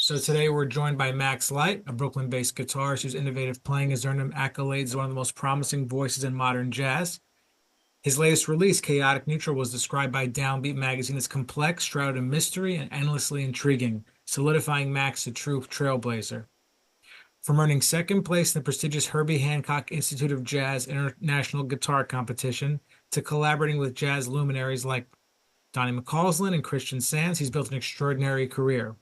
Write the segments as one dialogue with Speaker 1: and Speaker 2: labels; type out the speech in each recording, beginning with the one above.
Speaker 1: So today we're joined by Max Light, a Brooklyn-based guitarist whose innovative playing has earned him accolades as one of the most promising voices in modern jazz. His latest release, Chaotic Neutral, was described by Downbeat Magazine as complex, shrouded in mystery, and endlessly intriguing, solidifying Max a true trailblazer. From earning second place in the prestigious Herbie Hancock Institute of Jazz International Guitar Competition to collaborating with jazz luminaries like Donnie McCausland and Christian Sands, he's built an extraordinary career.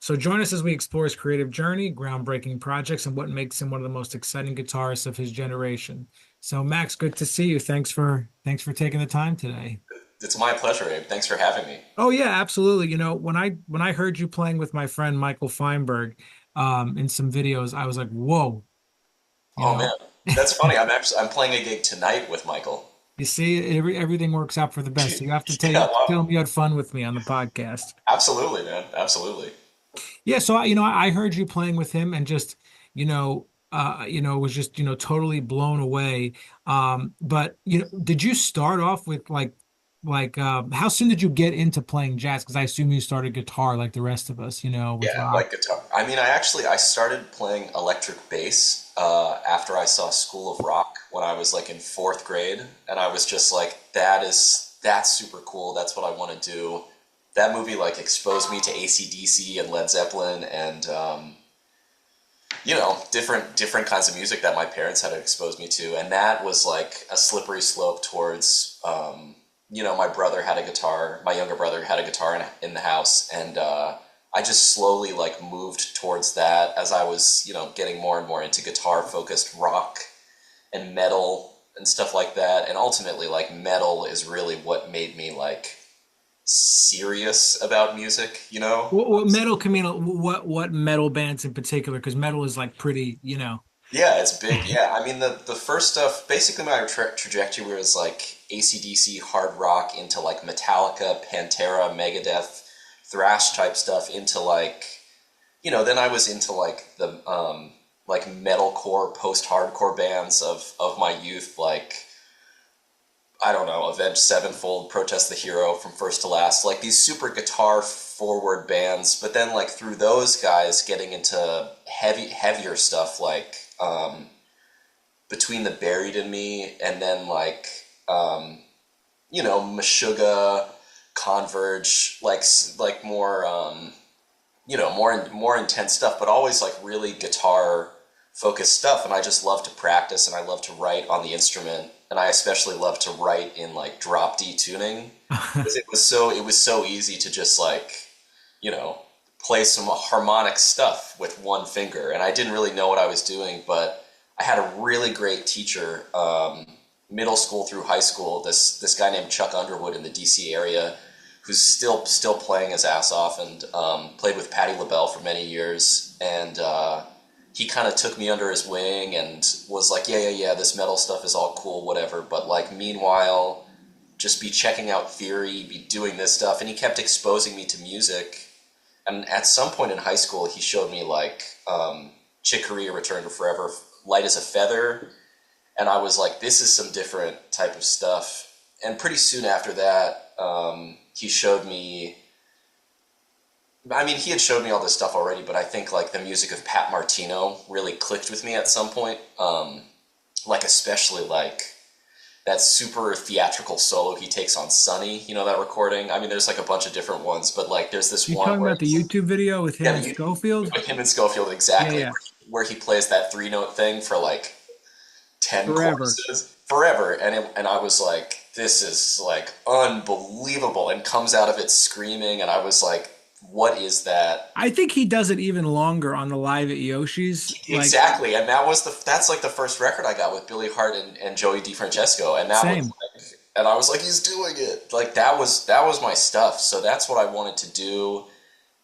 Speaker 1: So join us as we explore his creative journey, groundbreaking projects, and what makes him one of the most exciting guitarists of his generation. So Max, good to see you. Thanks for taking the time today.
Speaker 2: It's my pleasure, Abe. Thanks for having me.
Speaker 1: Oh yeah, absolutely. When I heard you playing with my friend Michael Feinberg in some videos, I was like, whoa, you
Speaker 2: Oh
Speaker 1: know.
Speaker 2: man, that's funny. I'm playing a gig tonight with Michael.
Speaker 1: You see, everything works out for the best. So you have to
Speaker 2: Yeah,
Speaker 1: tell
Speaker 2: wow.
Speaker 1: him you had fun with me on the podcast.
Speaker 2: Absolutely, man. Absolutely.
Speaker 1: Yeah, so I heard you playing with him and just, was just, totally blown away. But did you start off with how soon did you get into playing jazz? Because I assume you started guitar like the rest of us, with
Speaker 2: Yeah,
Speaker 1: rock.
Speaker 2: like guitar. I started playing electric bass after I saw School of Rock when I was like in fourth grade, and I was just like, that's super cool. That's what I want to do. That movie like exposed me to AC/DC and Led Zeppelin and different kinds of music that my parents had exposed me to, and that was like a slippery slope towards my brother had a guitar, my younger brother had a guitar in the house, and I just slowly like moved towards that as I was getting more and more into guitar focused rock and metal and stuff like that, and ultimately like metal is really what made me like serious about music.
Speaker 1: What metal can mean? What metal bands in particular? Because metal is like pretty.
Speaker 2: Yeah, it's big. Yeah, I mean the first stuff. Basically, my trajectory was like AC/DC hard rock into like Metallica, Pantera, Megadeth, thrash type stuff into then I was into like the like metalcore, post hardcore bands of my youth, like I don't know, Avenged Sevenfold, Protest the Hero, From First to Last, like these super guitar forward bands. But then like through those guys getting into heavier stuff like Between the Buried and Me, and then Meshuggah, Converge, like more more intense stuff, but always like really guitar focused stuff. And I just love to practice and I love to write on the instrument, and I especially love to write in like drop D tuning because it was so easy to just you know play some harmonic stuff with one finger, and I didn't really know what I was doing, but I had a really great teacher, middle school through high school. This guy named Chuck Underwood in the DC area, who's still playing his ass off, and played with Patti LaBelle for many years. And he kind of took me under his wing and was like, yeah, this metal stuff is all cool, whatever. But like, meanwhile, just be checking out theory, be doing this stuff. And he kept exposing me to music. And at some point in high school, he showed me Chick Corea, Return to Forever, Light as a Feather. And I was like, this is some different type of stuff. And pretty soon after that, he showed me, I mean, he had showed me all this stuff already, but I think like the music of Pat Martino really clicked with me at some point. Especially like that super theatrical solo he takes on Sunny, that recording. I mean, there's like a bunch of different ones, but like there's this
Speaker 1: You
Speaker 2: one
Speaker 1: talking
Speaker 2: where
Speaker 1: about the YouTube video with him
Speaker 2: yeah,
Speaker 1: and Scofield?
Speaker 2: with him and Scofield,
Speaker 1: Yeah,
Speaker 2: exactly,
Speaker 1: yeah.
Speaker 2: where he plays that three note thing for like 10
Speaker 1: Forever.
Speaker 2: choruses forever. And I was like, this is like unbelievable, and comes out of it screaming. And I was like, what is that?
Speaker 1: I think he does it even longer on the live at Yoshi's.
Speaker 2: Exactly. And that's like the first record I got with Billy Hart and Joey DiFrancesco. And that was
Speaker 1: Same.
Speaker 2: and I was like, he's doing it. Like that was my stuff. So that's what I wanted to do.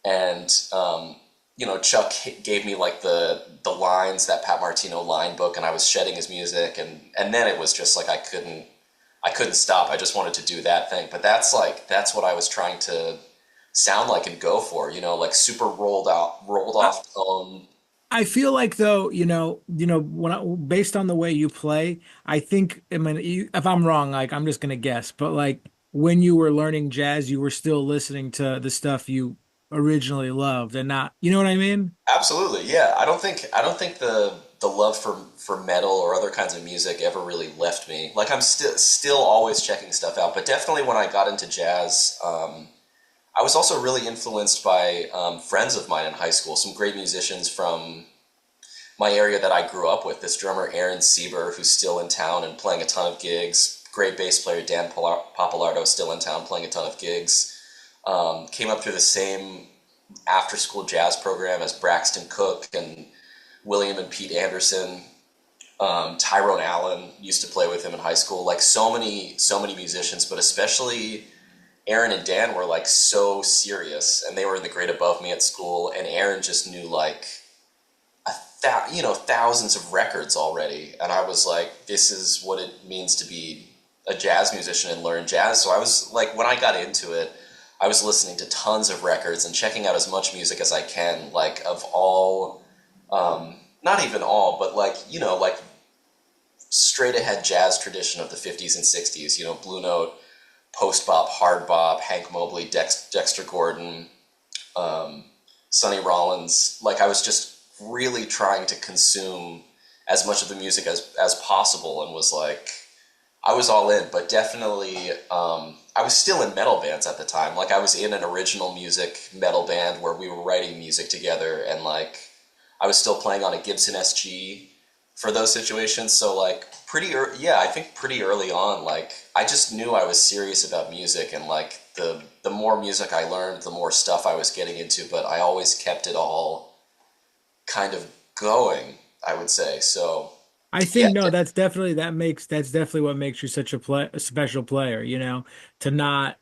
Speaker 2: And Chuck gave me like the lines, that Pat Martino line book, and I was shedding his music, and then it was just like I couldn't stop. I just wanted to do that thing. But that's what I was trying to sound like and go for, like super rolled
Speaker 1: I,
Speaker 2: off tone.
Speaker 1: I feel like though, based on the way you play, I mean, if I'm wrong, like I'm just gonna guess, but like when you were learning jazz, you were still listening to the stuff you originally loved and not, you know what I mean?
Speaker 2: Absolutely, yeah. I don't think the love for metal or other kinds of music ever really left me. Like I'm still always checking stuff out, but definitely when I got into jazz, I was also really influenced by friends of mine in high school, some great musicians from my area that I grew up with. This drummer Aaron Sieber, who's still in town and playing a ton of gigs. Great bass player Dan Papalardo, still in town playing a ton of gigs. Came up through the same after-school jazz program as Braxton Cook and William and Pete Anderson. Tyrone Allen used to play with him in high school. Like so many musicians, but especially Aaron and Dan were like so serious, and they were in the grade above me at school. And Aaron just knew like thousands of records already, and I was like, this is what it means to be a jazz musician and learn jazz. So I was like, when I got into it, I was listening to tons of records and checking out as much music as I can, like of all, not even all, but like, like straight ahead jazz tradition of the 50s and 60s, Blue Note, post bop, hard bop, Hank Mobley, Dexter Gordon, Sonny Rollins. Like I was just really trying to consume as much of the music as possible, and was like, I was all in. But definitely I was still in metal bands at the time. Like I was in an original music metal band where we were writing music together, and like I was still playing on a Gibson SG for those situations. So like I think pretty early on, like I just knew I was serious about music, and like the more music I learned, the more stuff I was getting into, but I always kept it all kind of going, I would say. So
Speaker 1: I
Speaker 2: yeah,
Speaker 1: think no, that's definitely what makes you such a special player, to not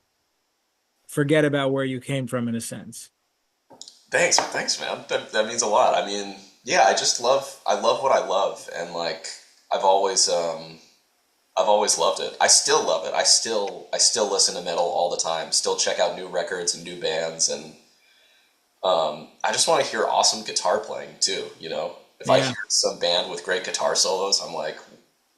Speaker 1: forget about where you came from in a sense.
Speaker 2: thanks, man. That means a lot. I mean, yeah, I love what I love, and like I've always I've always loved it. I still love it. I still listen to metal all the time. Still check out new records and new bands, and I just want to hear awesome guitar playing too. If I
Speaker 1: Yeah.
Speaker 2: hear some band with great guitar solos, I'm like,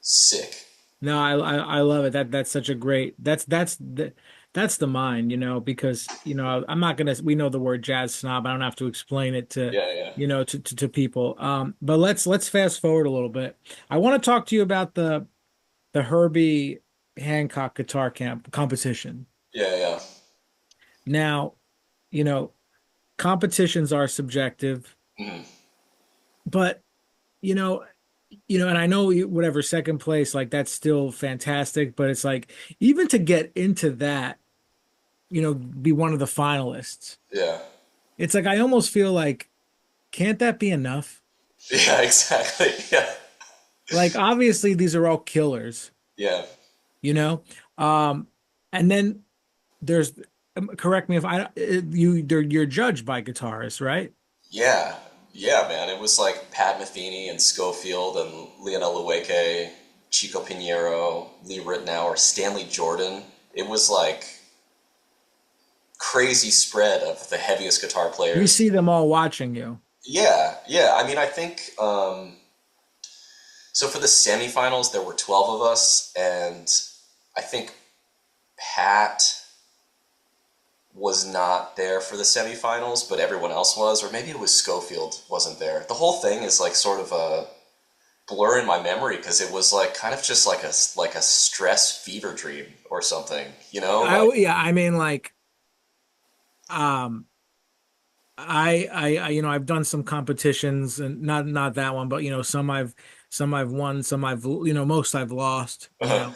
Speaker 2: sick.
Speaker 1: No, I love it. That's such a great that's the mind, because I'm not gonna we know the word jazz snob. I don't have to explain it to
Speaker 2: Yeah, yeah,
Speaker 1: to people. But let's fast forward a little bit. I want to talk to you about the Herbie Hancock guitar camp competition.
Speaker 2: yeah, yeah.
Speaker 1: Now, you know, competitions are subjective,
Speaker 2: Mhm.
Speaker 1: but you know, and I know whatever second place, like that's still fantastic, but it's like even to get into that, be one of the finalists.
Speaker 2: Yeah,
Speaker 1: It's like I almost feel like, can't that be enough?
Speaker 2: yeah, exactly. Yeah,
Speaker 1: Like obviously these are all killers,
Speaker 2: yeah,
Speaker 1: you know? Um, and then there's correct me if you're judged by guitarists, right?
Speaker 2: yeah, yeah, man. It was like Pat Metheny and Scofield and Lionel Loueke, Chico Pinheiro, Lee Ritenour, Stanley Jordan. It was like crazy spread of the heaviest guitar
Speaker 1: You
Speaker 2: players.
Speaker 1: see them all watching you.
Speaker 2: Yeah, yeah. I mean, I think so. For the semifinals, there were 12 of us, and I think Pat was not there for the semifinals, but everyone else was, or maybe it was Scofield wasn't there. The whole thing is like sort of a blur in my memory because it was like kind of just like a stress fever dream or something, Like
Speaker 1: Yeah, I mean like um I've done some competitions and not that one, but some I've won, some I've most I've lost. But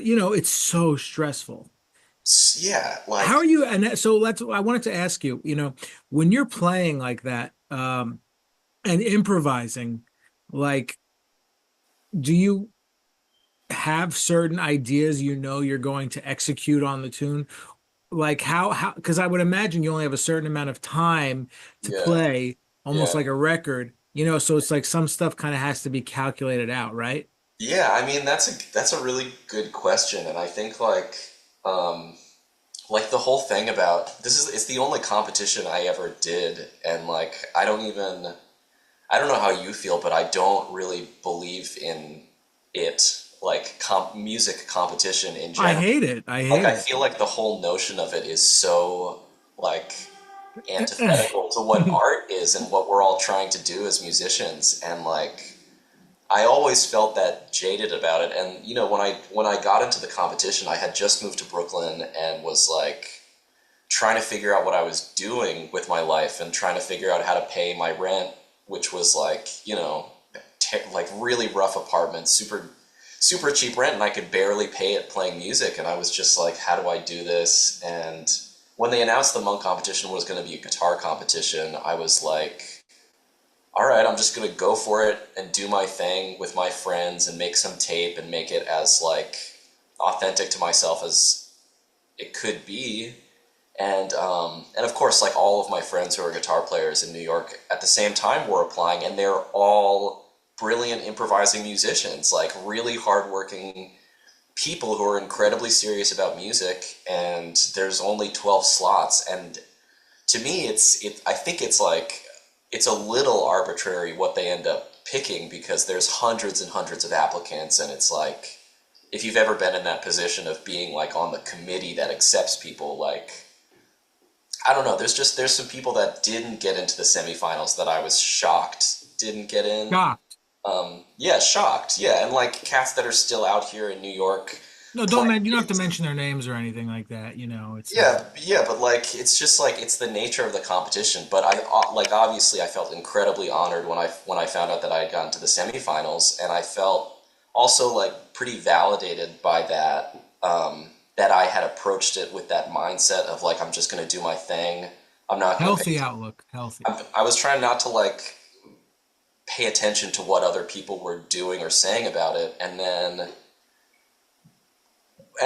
Speaker 1: it's so stressful.
Speaker 2: yeah,
Speaker 1: How
Speaker 2: like
Speaker 1: are you? And so I wanted to ask you, when you're playing like that, and improvising, like, do you have certain ideas you're going to execute on the tune? Like because I would imagine you only have a certain amount of time to
Speaker 2: yeah,
Speaker 1: play, almost
Speaker 2: yeah.
Speaker 1: like a record, so it's like some stuff kind of has to be calculated out, right?
Speaker 2: Yeah, I mean that's a really good question, and I think um like the whole thing about this is it's the only competition I ever did, and like I don't know how you feel, but I don't really believe in it, like music competition in
Speaker 1: I
Speaker 2: general.
Speaker 1: hate it. I
Speaker 2: Like
Speaker 1: hate
Speaker 2: I
Speaker 1: it.
Speaker 2: feel like the whole notion of it is so like antithetical to what art is and what we're all trying to do as musicians. And like I always felt that jaded about it. And you know, when I got into the competition, I had just moved to Brooklyn and was like trying to figure out what I was doing with my life and trying to figure out how to pay my rent, which was like, you know, like really rough apartment, super cheap rent, and I could barely pay it playing music. And I was just like, how do I do this? And when they announced the Monk competition was going to be a guitar competition, I was like, all right, I'm just going to go for it and do my thing with my friends and make some tape and make it as like authentic to myself as it could be. And of course, like all of my friends who are guitar players in New York at the same time were applying, and they're all brilliant improvising musicians, like really hardworking people who are incredibly serious about music. And there's only 12 slots, and to me, I think it's like it's a little arbitrary what they end up picking because there's hundreds and hundreds of applicants, and it's like if you've ever been in that position of being like on the committee that accepts people, like I don't know. There's some people that didn't get into the semifinals that I was shocked didn't get in.
Speaker 1: Shocked.
Speaker 2: Yeah, shocked. Yeah, and like cats that are still out here in New York
Speaker 1: No, don't
Speaker 2: playing
Speaker 1: man. You don't have to
Speaker 2: gigs.
Speaker 1: mention their names or anything like that. You know, it's
Speaker 2: Yeah, but like it's just like it's the nature of the competition. But like obviously I felt incredibly honored when I found out that I had gotten to the semifinals, and I felt also like pretty validated by that. That I had approached it with that mindset of like I'm just gonna do my thing. I'm not gonna pay.
Speaker 1: healthy outlook. Healthy.
Speaker 2: I was trying not to like pay attention to what other people were doing or saying about it, and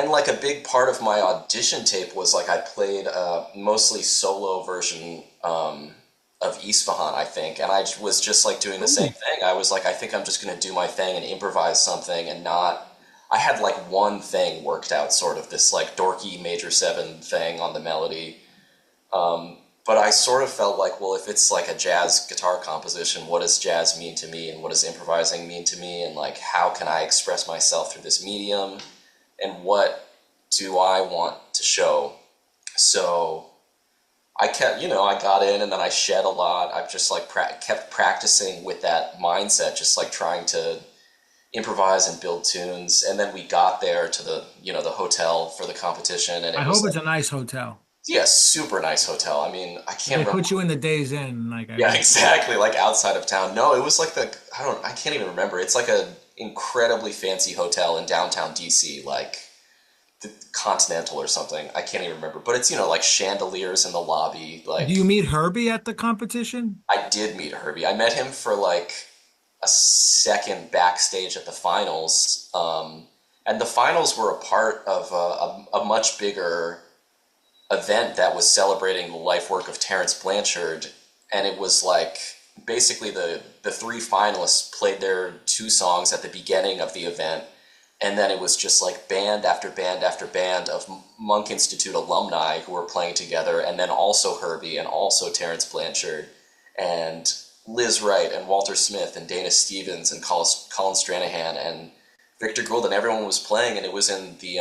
Speaker 2: like a big part of my audition tape was like I played a mostly solo version of Isfahan, I think, and I was just like doing the same
Speaker 1: Ooh.
Speaker 2: thing. I was like, I think I'm just gonna do my thing and improvise something and not. I had like one thing worked out, sort of this like dorky major seven thing on the melody. But I sort of felt like, well, if it's like a jazz guitar composition, what does jazz mean to me, and what does improvising mean to me, and like how can I express myself through this medium, and what do I want to show? So I kept, you know, I got in and then I shed a lot. I've just like kept practicing with that mindset, just like trying to improvise and build tunes. And then we got there to the, you know, the hotel for the competition, and
Speaker 1: I
Speaker 2: it was
Speaker 1: hope it's
Speaker 2: like,
Speaker 1: a nice hotel.
Speaker 2: yeah, super nice hotel. I mean, I
Speaker 1: If
Speaker 2: can't
Speaker 1: they
Speaker 2: remember.
Speaker 1: put you in the Days Inn, like I
Speaker 2: Yeah,
Speaker 1: hope.
Speaker 2: exactly. Like outside of town. No, it was like I can't even remember. It's like a incredibly fancy hotel in downtown DC, like the Continental or something. I can't even remember. But it's, you know, like chandeliers in the lobby.
Speaker 1: Do
Speaker 2: Like
Speaker 1: you meet Herbie at the competition?
Speaker 2: I did meet Herbie. I met him for like a second backstage at the finals. And the finals were a part of a much bigger event that was celebrating the life work of Terence Blanchard, and it was like basically the three finalists played their two songs at the beginning of the event, and then it was just like band after band after band of Monk Institute alumni who were playing together, and then also Herbie and also Terence Blanchard and Liz Wright and Walter Smith and Dana Stevens and Colin Stranahan and Victor Gould, and everyone was playing, and it was in the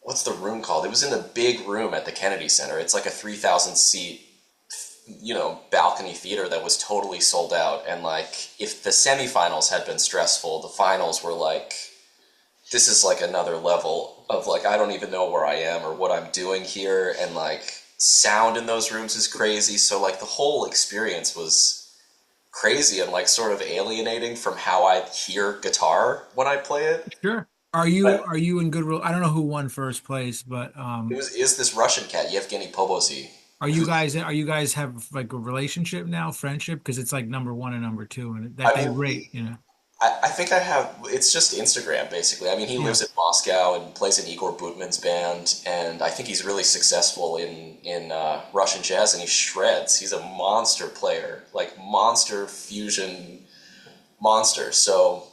Speaker 2: what's the room called? It was in the big room at the Kennedy Center. It's like a 3,000 seat, you know, balcony theater that was totally sold out. And like, if the semifinals had been stressful, the finals were like, this is like another level of like, I don't even know where I am or what I'm doing here. And like, sound in those rooms is crazy. So like, the whole experience was crazy and like sort of alienating from how I hear guitar when I play it.
Speaker 1: Sure. Are you in good I don't know who won first place, but
Speaker 2: It was is this Russian cat, Yevgeny Pobozy, who's
Speaker 1: are you guys have like a relationship now, friendship? Because it's like number one and number two, and that
Speaker 2: I
Speaker 1: they
Speaker 2: mean,
Speaker 1: rate, you know.
Speaker 2: I think I have. It's just Instagram, basically. I mean, he
Speaker 1: Yeah.
Speaker 2: lives in Moscow and plays in Igor Butman's band, and I think he's really successful in Russian jazz, and he shreds. He's a monster player, like monster fusion monster. So,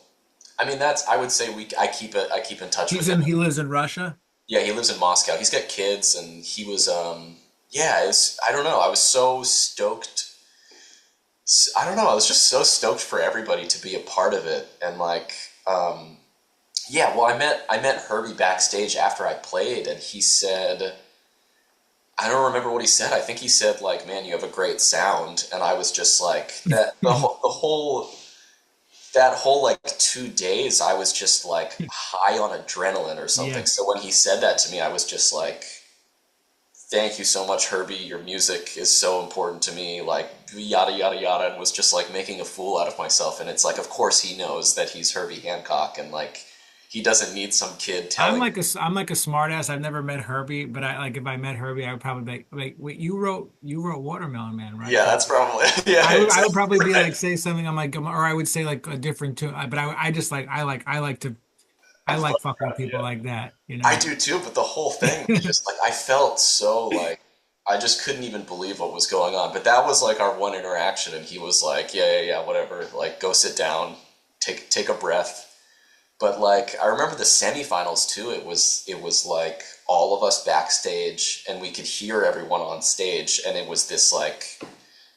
Speaker 2: I mean, that's I would say I keep in touch with him.
Speaker 1: He lives in Russia.
Speaker 2: Yeah, he lives in Moscow. He's got kids, and he was yeah. It's I don't know. I was so stoked. I don't know. I was just so stoked for everybody to be a part of it, and like, yeah. Well, I met Herbie backstage after I played, and he said I don't remember what he said. I think he said like, "Man, you have a great sound," and I was just like that. The whole like 2 days, I was just like high on adrenaline or something.
Speaker 1: Yeah.
Speaker 2: So when he said that to me, I was just like, "Thank you so much, Herbie. Your music is so important to me." Like yada yada yada, and was just like making a fool out of myself. And it's like, of course he knows that he's Herbie Hancock, and like he doesn't need some kid telling.
Speaker 1: I'm like a smart ass. I've never met Herbie, but I like if I met Herbie, I would probably be like, wait, you wrote Watermelon Man, right?
Speaker 2: Yeah, that's probably yeah,
Speaker 1: I would probably
Speaker 2: exactly
Speaker 1: be like
Speaker 2: right.
Speaker 1: say something. I'm like, or I would say like a different tune. But I just like I
Speaker 2: I
Speaker 1: like
Speaker 2: fucking
Speaker 1: fucking with
Speaker 2: proud of
Speaker 1: people
Speaker 2: you.
Speaker 1: like that, you
Speaker 2: I
Speaker 1: know.
Speaker 2: do too, but the whole thing was just like I felt so like I just couldn't even believe what was going on. But that was like our one interaction, and he was like, "Yeah, yeah, yeah, whatever. Like, go sit down, take a breath." But like I remember the semifinals too. It was like all of us backstage, and we could hear everyone on stage, and it was this like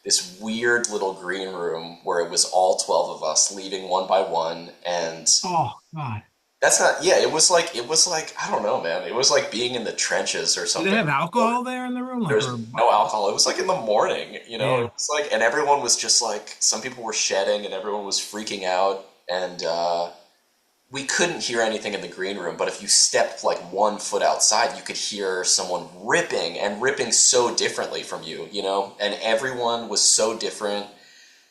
Speaker 2: this weird little green room where it was all 12 of us leaving one by one, and
Speaker 1: Oh God,
Speaker 2: that's not, yeah, it was like I don't know, man. It was like being in the trenches or
Speaker 1: do they
Speaker 2: something.
Speaker 1: have alcohol there in the room,
Speaker 2: There
Speaker 1: like
Speaker 2: was
Speaker 1: or
Speaker 2: no alcohol. It was like in the morning, you know.
Speaker 1: yeah?
Speaker 2: It was like, and everyone was just like, some people were shedding, and everyone was freaking out, and we couldn't hear anything in the green room. But if you stepped like 1 foot outside, you could hear someone ripping and ripping so differently from you, you know. And everyone was so different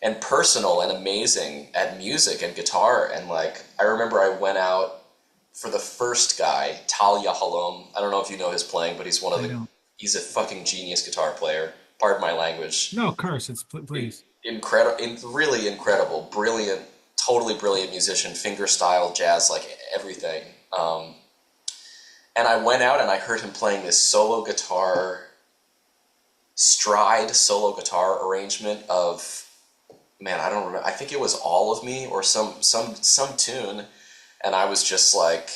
Speaker 2: and personal and amazing at music and guitar. And like, I remember I went out for the first guy, Tal Yahalom. I don't know if you know his playing, but
Speaker 1: I don't.
Speaker 2: he's a fucking genius guitar player. Pardon my language.
Speaker 1: No, curse. Please.
Speaker 2: Incredible, really incredible, brilliant, totally brilliant musician, finger style, jazz, like everything. And I went out and I heard him playing this solo guitar, stride solo guitar arrangement of, man, I don't remember. I think it was All of Me or some tune, and I was just like,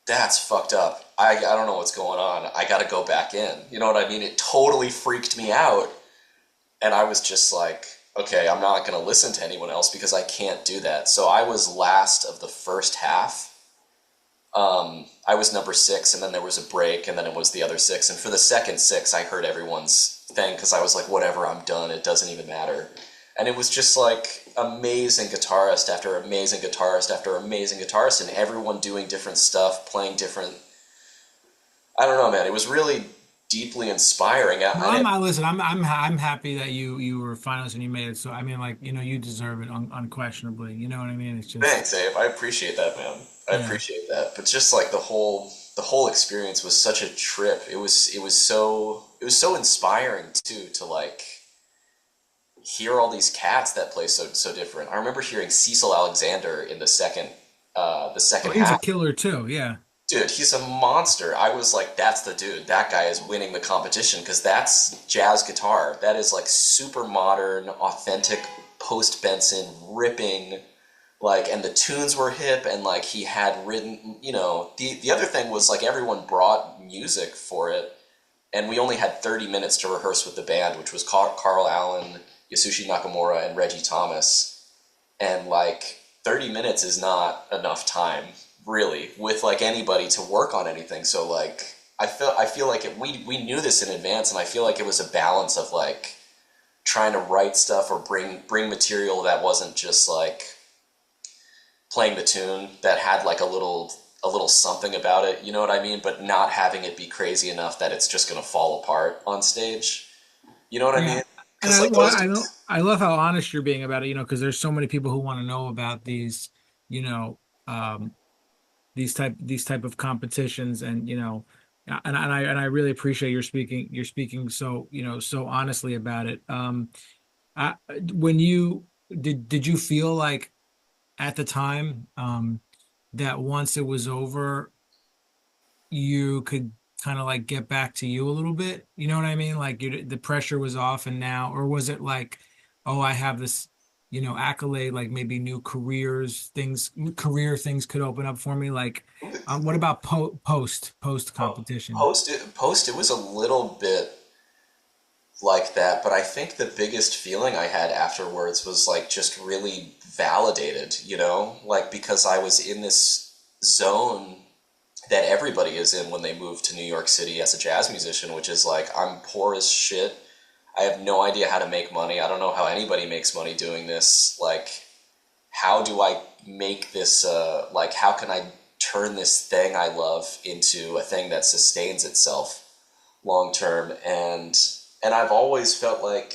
Speaker 2: that's fucked up. I don't know what's going on. I got to go back in. You know what I mean? It totally freaked me out, and I was just like, okay, I'm not going to listen to anyone else because I can't do that. So I was last of the first half. I was number 6, and then there was a break, and then it was the other 6. And for the second 6, I heard everyone's thing because I was like, whatever, I'm done. It doesn't even matter. And it was just like amazing guitarist after amazing guitarist after amazing guitarist, and everyone doing different stuff, playing different. I don't know, man. It was really deeply inspiring.
Speaker 1: Well, I listen. I'm happy that you were finalist and you made it. So I mean, like you deserve it unquestionably. You know what I mean? It's just
Speaker 2: Thanks, Abe. I appreciate that, man. I
Speaker 1: yeah.
Speaker 2: appreciate that. But just like the whole experience was such a trip. It was so inspiring too to like hear all these cats that play so different. I remember hearing Cecil Alexander in the
Speaker 1: Oh,
Speaker 2: second
Speaker 1: he's a
Speaker 2: half.
Speaker 1: killer too. Yeah.
Speaker 2: Dude, he's a monster. I was like, that's the dude. That guy is winning the competition because that's jazz guitar. That is like super modern, authentic post Benson ripping, like, and the tunes were hip, and like he had written, the other thing was like everyone brought music for it, and we only had 30 minutes to rehearse with the band, which was Carl Allen, Yasushi Nakamura, and Reggie Thomas. And like 30 minutes is not enough time, really, with like anybody to work on anything. So like I feel like we knew this in advance, and I feel like it was a balance of like trying to write stuff or bring material that wasn't just like playing the tune, that had like a little something about it, you know what I mean? But not having it be crazy enough that it's just gonna fall apart on stage. You know what I
Speaker 1: Yeah.
Speaker 2: mean?
Speaker 1: And
Speaker 2: Because like those dudes,
Speaker 1: I love how honest you're being about it. Because there's so many people who want to know about these. You know. These type of competitions and and I really appreciate your speaking so so honestly about it I, when you did you feel like at the time that once it was over you could kind of like get back to you a little bit, you know what I mean, like the pressure was off and now, or was it like, oh, I have this accolade, like maybe new career things could open up for me, like what about post competition?
Speaker 2: post it was a little bit like that, but I think the biggest feeling I had afterwards was like just really validated, like because I was in this zone that everybody is in when they move to New York City as a jazz musician, which is like, I'm poor as shit. I have no idea how to make money. I don't know how anybody makes money doing this. Like, how do I make this, like, how can I turn this thing I love into a thing that sustains itself long term? And I've always felt like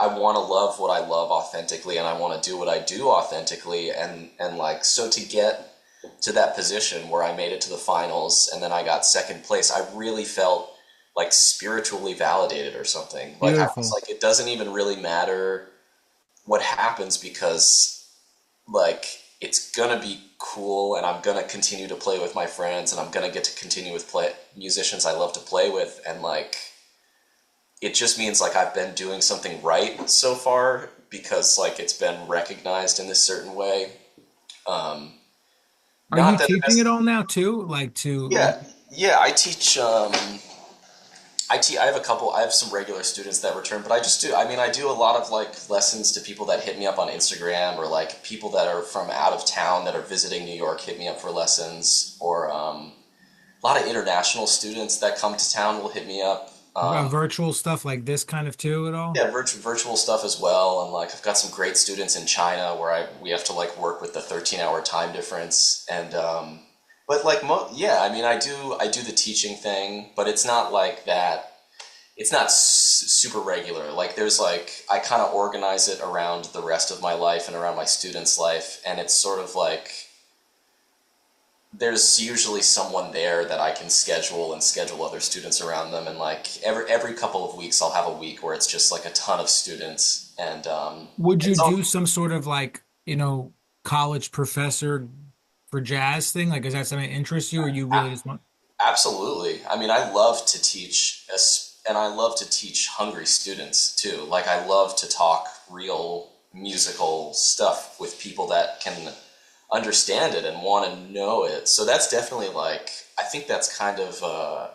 Speaker 2: I want to love what I love authentically, and I want to do what I do authentically, and like, so to get to that position where I made it to the finals and then I got second place, I really felt like spiritually validated or something. Like, I was
Speaker 1: Beautiful.
Speaker 2: like, it doesn't even really matter what happens, because like, it's gonna be cool, and I'm gonna continue to play with my friends, and I'm gonna get to continue with play musicians I love to play with, and like, it just means like I've been doing something right so far, because like it's been recognized in this certain way. Um,
Speaker 1: Are you
Speaker 2: Not that it
Speaker 1: teaching it
Speaker 2: has,
Speaker 1: all now too? Like to like
Speaker 2: yeah, yeah. I teach. I have a couple. I have some regular students that return, but I just do. I mean, I do a lot of like lessons to people that hit me up on Instagram, or like people that are from out of town that are visiting New York hit me up for lessons, or a lot of international students that come to town will hit me up.
Speaker 1: virtual stuff like this kind of too at all?
Speaker 2: Yeah, virtual stuff as well, and like I've got some great students in China where we have to like work with the 13-hour time difference, and but like yeah, I mean, I do the teaching thing, but it's not like that. It's not super regular. Like, there's like, I kind of organize it around the rest of my life and around my students' life, and it's sort of like there's usually someone there that I can schedule and schedule other students around them, and like every couple of weeks I'll have a week where it's just like a ton of students, and
Speaker 1: Would you
Speaker 2: it's all
Speaker 1: do some sort of like, college professor for jazz thing? Like, is that something that interests you, or you really just want?
Speaker 2: absolutely. I mean, I love to teach, and I love to teach hungry students too. Like, I love to talk real musical stuff with people that can understand it and want to know it. So that's definitely like, I think that's kind of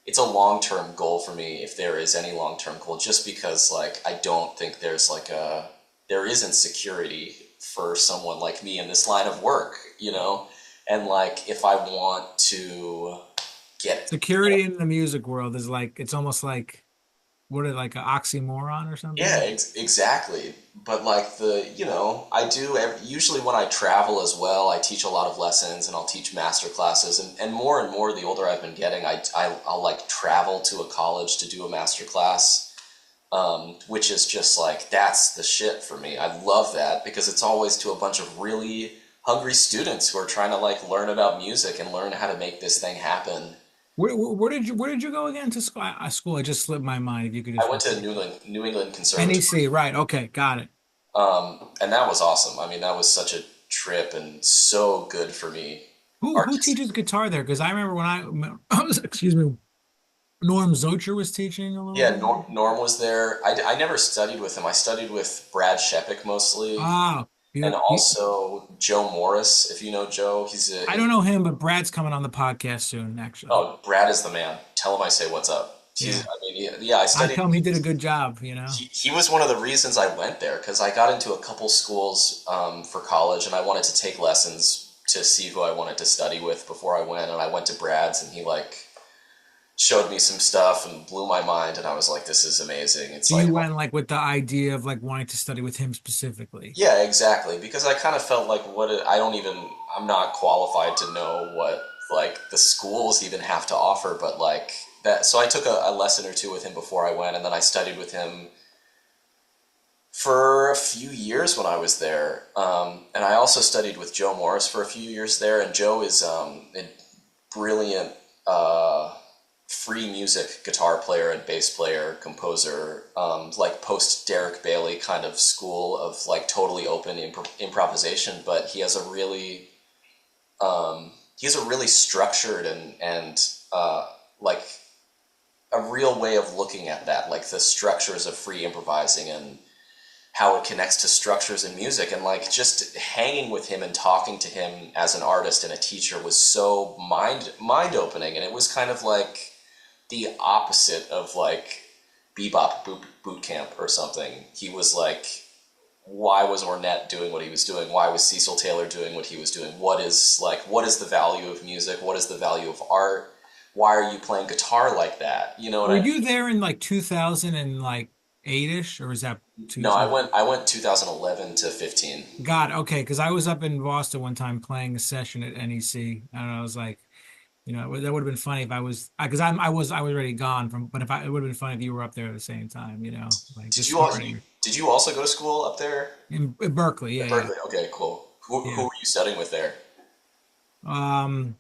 Speaker 2: it's a long-term goal for me, if there is any long-term goal, just because like I don't think there isn't security for someone like me in this line of work, and like, if I want to get,
Speaker 1: Security in the music world is like it's almost like what is like an oxymoron or
Speaker 2: yeah,
Speaker 1: something?
Speaker 2: exactly. But like, I do usually when I travel as well, I teach a lot of lessons, and I'll teach master classes, and more the older I've been getting, I'll like travel to a college to do a master class, which is just like, that's the shit for me. I love that, because it's always to a bunch of really hungry students who are trying to like learn about music and learn how to make this thing happen.
Speaker 1: Where did you go again to school? School, it just slipped my mind. If you could
Speaker 2: I
Speaker 1: just
Speaker 2: went to
Speaker 1: repeat.
Speaker 2: New England Conservatory,
Speaker 1: NEC, right? Okay, got it.
Speaker 2: and that was awesome. I mean, that was such a trip and so good for me
Speaker 1: Who teaches
Speaker 2: artistically.
Speaker 1: guitar there? Because I remember when I was, excuse me, Norm Zocher was teaching a little
Speaker 2: Yeah,
Speaker 1: bit.
Speaker 2: Norm was there. I never studied with him. I studied with Brad Shepik mostly,
Speaker 1: Ah,
Speaker 2: and
Speaker 1: he,
Speaker 2: also Joe Morris. If you know Joe,
Speaker 1: I don't know him, but Brad's coming on the podcast soon, actually.
Speaker 2: oh, Brad is the man. Tell him I say what's up.
Speaker 1: Yeah,
Speaker 2: I mean, yeah, I
Speaker 1: I
Speaker 2: studied.
Speaker 1: tell him he did a good job.
Speaker 2: He was one of the reasons I went there, because I got into a couple schools for college, and I wanted to take lessons to see who I wanted to study with before I went, and I went to Brad's, and he like showed me some stuff and blew my mind, and I was like, this is amazing. It's
Speaker 1: So
Speaker 2: like,
Speaker 1: you went like with the idea of like wanting to study with him specifically.
Speaker 2: yeah, exactly. Because I kind of felt like I'm not qualified to know what like the schools even have to offer, but like that. So I took a lesson or two with him before I went, and then I studied with him for a few years when I was there. And I also studied with Joe Morris for a few years there, and Joe is a brilliant free music guitar player and bass player, composer, like post Derek Bailey kind of school of like totally open improvisation. But he has a really structured and like a real way of looking at that, like the structures of free improvising and how it connects to structures in music. And like, just hanging with him and talking to him as an artist and a teacher was so mind opening, and it was kind of like the opposite of like bebop boot camp or something. He was like why was Ornette doing what he was doing? Why was Cecil Taylor doing what he was doing? What is the value of music? What is the value of art? Why are you playing guitar like that? You know what
Speaker 1: Were
Speaker 2: I mean?
Speaker 1: you there in like 2000 and like 8-ish, or is that
Speaker 2: No,
Speaker 1: two?
Speaker 2: I went 2011 to 15.
Speaker 1: God, okay, because I was up in Boston one time playing a session at NEC, and I was like, that would have been funny if I was, because I was already gone from, but if I, it would have been funny if you were up there at the same time, like
Speaker 2: Did
Speaker 1: just
Speaker 2: you all
Speaker 1: starting
Speaker 2: did you also go to school up there
Speaker 1: in Berkeley,
Speaker 2: at
Speaker 1: yeah, yeah,
Speaker 2: Berkeley? Okay, cool. Who
Speaker 1: yeah.
Speaker 2: were you studying with there?
Speaker 1: Um,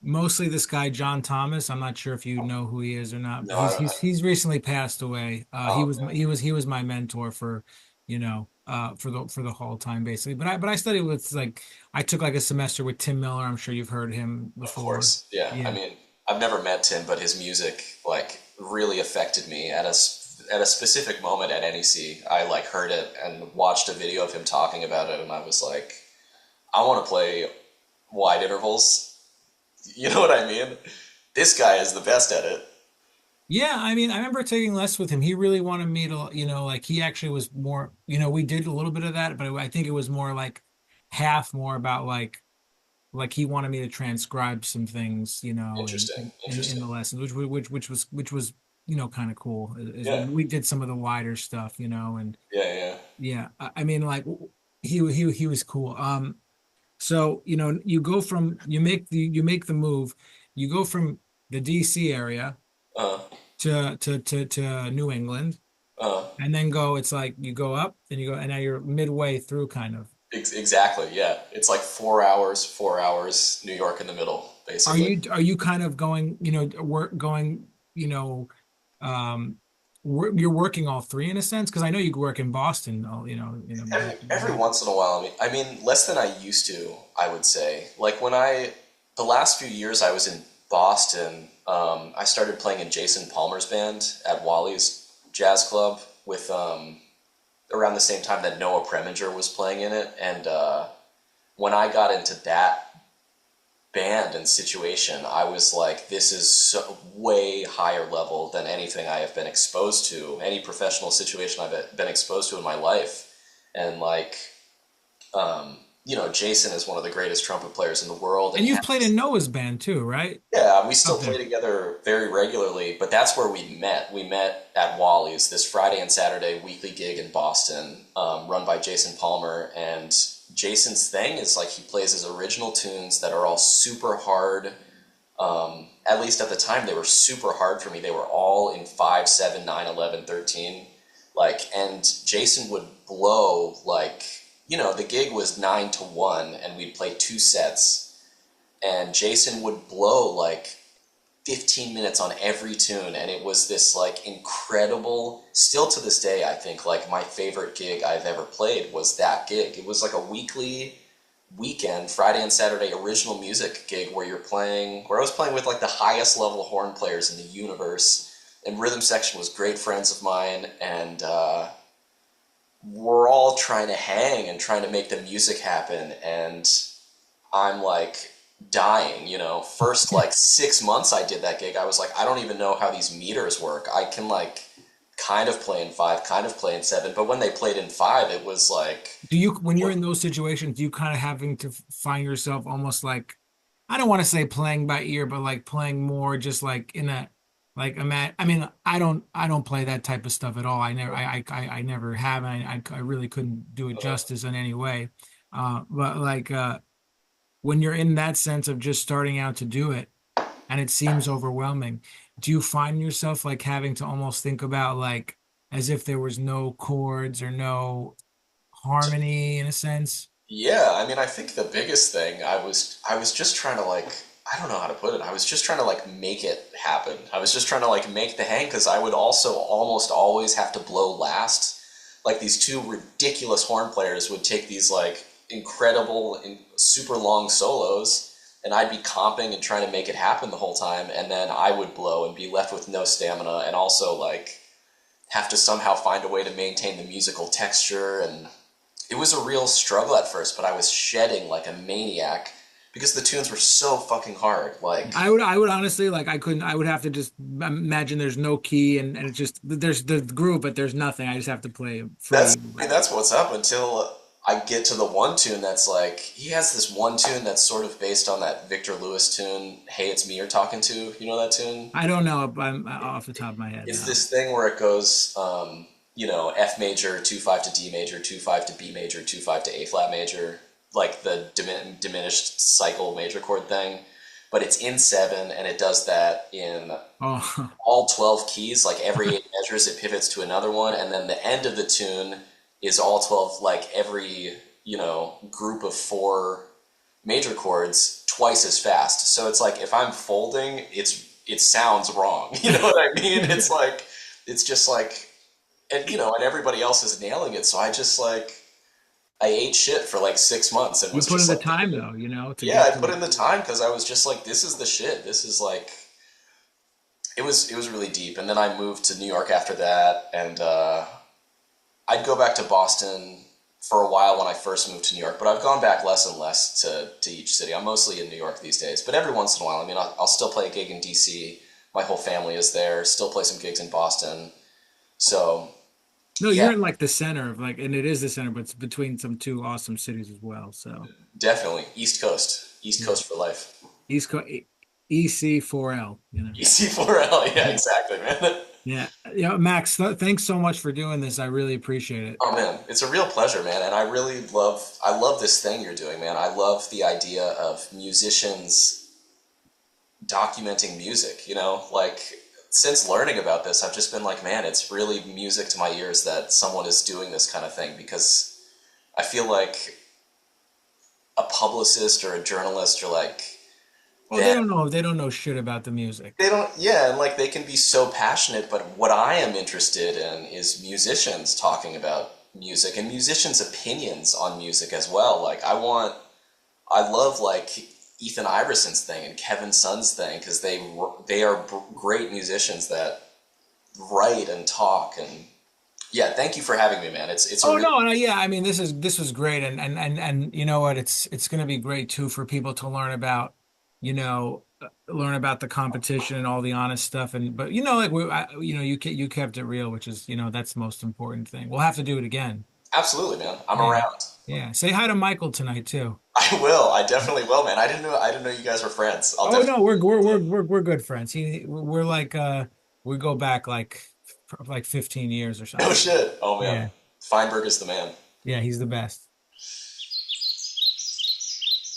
Speaker 1: Mostly this guy John Thomas. I'm not sure if you know who he is or not, but
Speaker 2: No, I don't.
Speaker 1: he's recently passed away.
Speaker 2: Oh,
Speaker 1: He was my mentor for, for the whole time basically. But I studied with like I took like a semester with Tim Miller. I'm sure you've heard him
Speaker 2: of
Speaker 1: before.
Speaker 2: course. Yeah. I
Speaker 1: Yeah.
Speaker 2: mean, I've never met Tim, but his music like really affected me at a specific moment at NEC. I like heard it and watched a video of him talking about it, and I was like, I want to play wide intervals. You know what I mean? This guy is the best at it.
Speaker 1: Yeah, I mean, I remember taking less with him. He really wanted me to, like he actually was more, we did a little bit of that, but I think it was more like half more about like he wanted me to transcribe some things,
Speaker 2: Interesting.
Speaker 1: in
Speaker 2: Interesting.
Speaker 1: the lessons, which was kind of cool. Is
Speaker 2: Yeah.
Speaker 1: we did some of the wider stuff, and
Speaker 2: Yeah. Yeah.
Speaker 1: yeah, I mean, like he was cool. So you go from you make the move, you go from the DC area
Speaker 2: Uh.
Speaker 1: to New England,
Speaker 2: Uh.
Speaker 1: and then it's like you go up and you go, and now you're midway through kind of.
Speaker 2: Exactly. Yeah. It's like 4 hours. 4 hours. New York in the middle, basically.
Speaker 1: Are you kind of going, work going, um, you're working all three in a sense? Because I know you work in Boston,
Speaker 2: Every once in a while. I mean, less than I used to. I would say. Like the last few years I was in Boston. I started playing in Jason Palmer's band at Wally's Jazz Club with around the same time that Noah Preminger was playing in it, and when I got into that band and situation, I was like, this is so way higher level than anything I have been exposed to, any professional situation I've been exposed to in my life. And like, Jason is one of the greatest trumpet players in the world, and
Speaker 1: And
Speaker 2: he
Speaker 1: you've played
Speaker 2: has,
Speaker 1: in Noah's band too, right?
Speaker 2: yeah, we still
Speaker 1: Up
Speaker 2: play
Speaker 1: there.
Speaker 2: together very regularly, but that's where we met. We met at Wally's, this Friday and Saturday weekly gig in Boston, run by Jason Palmer. And Jason's thing is like he plays his original tunes that are all super hard. At least at the time, they were super hard for me. They were all in 5, 7, 9, 11, 13. Like, and Jason would blow like, the gig was 9 to 1, and we'd play 2 sets, and Jason would blow like 15 minutes on every tune, and it was this like incredible, still to this day I think like my favorite gig I've ever played was that gig. It was like a weekly weekend Friday and Saturday original music gig where I was playing with like the highest level horn players in the universe, and rhythm section was great friends of mine, and we're all trying to hang and trying to make the music happen, and I'm like dying, First like 6 months I did that gig, I was like, I don't even know how these meters work. I can like kind of play in 5, kind of play in 7, but when they played in 5, it was like,
Speaker 1: When you're in those situations, do you kind of having to find yourself almost like, I don't want to say playing by ear, but like playing more just like in a, like, I mean, I don't play that type of stuff at all. I never have. And I really couldn't do it justice in any way. But like, when you're in that sense of just starting out to do it and it seems overwhelming, do you find yourself like having to almost think about like as if there was no chords or no harmony in a sense?
Speaker 2: yeah, I mean, I think the biggest thing I was just trying to like, I don't know how to put it. I was just trying to like make it happen. I was just trying to like make the hang, because I would also almost always have to blow last. Like these two ridiculous horn players would take these like incredible and super long solos, and I'd be comping and trying to make it happen the whole time, and then I would blow and be left with no stamina, and also like have to somehow find a way to maintain the musical texture. And it was a real struggle at first, but I was shedding like a maniac because the tunes were so fucking hard. Like,
Speaker 1: I would honestly like I couldn't I would have to just imagine there's no key and it's just there's the groove but there's nothing. I just have to play
Speaker 2: that's
Speaker 1: free.
Speaker 2: I mean, that's what's up until I get to the one tune that's like he has this one tune that's sort of based on that Victor Lewis tune, "Hey, It's Me You're Talking To." You know that tune?
Speaker 1: I don't know. I'm off the top of my head
Speaker 2: It's
Speaker 1: now.
Speaker 2: this thing where it goes, F major, 2-5 to D major, 2-5 to B major, 2-5 to A flat major, like the diminished cycle major chord thing. But it's in seven, and it does that in
Speaker 1: Oh,
Speaker 2: all 12 keys. Like every eight measures, it pivots to another one, and then the end of the tune is all 12, like every, group of four major chords twice as fast. So it's like if I'm folding, it sounds wrong. You know what I mean? It's like it's just like and everybody else is nailing it. So I just like I ate shit for like 6 months and
Speaker 1: you
Speaker 2: was
Speaker 1: put in
Speaker 2: just
Speaker 1: the
Speaker 2: like,
Speaker 1: time though, to
Speaker 2: yeah,
Speaker 1: get
Speaker 2: I
Speaker 1: to
Speaker 2: put
Speaker 1: it.
Speaker 2: in the time because I was just like, this is the shit. This is like it was really deep. And then I moved to New York after that, and I'd go back to Boston for a while when I first moved to New York, but I've gone back less and less to each city. I'm mostly in New York these days, but every once in a while, I mean, I'll still play a gig in DC. My whole family is there. Still play some gigs in Boston. So
Speaker 1: No,
Speaker 2: yeah,
Speaker 1: you're in like the center of like, and it is the center, but it's between some two awesome cities as well. So
Speaker 2: definitely East Coast, East
Speaker 1: yeah,
Speaker 2: Coast for life.
Speaker 1: East Coast, EC4L.
Speaker 2: EC4L, yeah, exactly, man.
Speaker 1: Yeah, Max, thanks so much for doing this. I really appreciate it.
Speaker 2: Oh man, it's a real pleasure, man, and I love this thing you're doing, man. I love the idea of musicians documenting music, like since learning about this, I've just been like, man, it's really music to my ears that someone is doing this kind of thing because I feel like a publicist or a journalist or like
Speaker 1: Oh,
Speaker 2: them,
Speaker 1: they don't know shit about the music.
Speaker 2: they don't, yeah, and like they can be so passionate, but what I am interested in is musicians talking about music and musicians' opinions on music as well. Like I love like Ethan Iverson's thing and Kevin Sun's thing because they are great musicians that write and talk and yeah. Thank you for having me, man. It's a
Speaker 1: Oh
Speaker 2: real
Speaker 1: no, yeah, I mean this was great and you know what, it's going to be great too for people to learn about, learn about the competition and all the honest stuff and but like you kept it real, which is, that's the most important thing. We'll have to do it again.
Speaker 2: absolutely, man. I'm
Speaker 1: Yeah.
Speaker 2: around.
Speaker 1: Yeah. Say hi to Michael tonight too.
Speaker 2: I will. I definitely will, man. I didn't know you guys were friends. I'll
Speaker 1: Oh
Speaker 2: definitely.
Speaker 1: no, we're good friends. We're like we go back like 15 years or
Speaker 2: No
Speaker 1: something.
Speaker 2: shit. Oh man,
Speaker 1: Yeah.
Speaker 2: Feinberg is the man.
Speaker 1: Yeah, he's the best.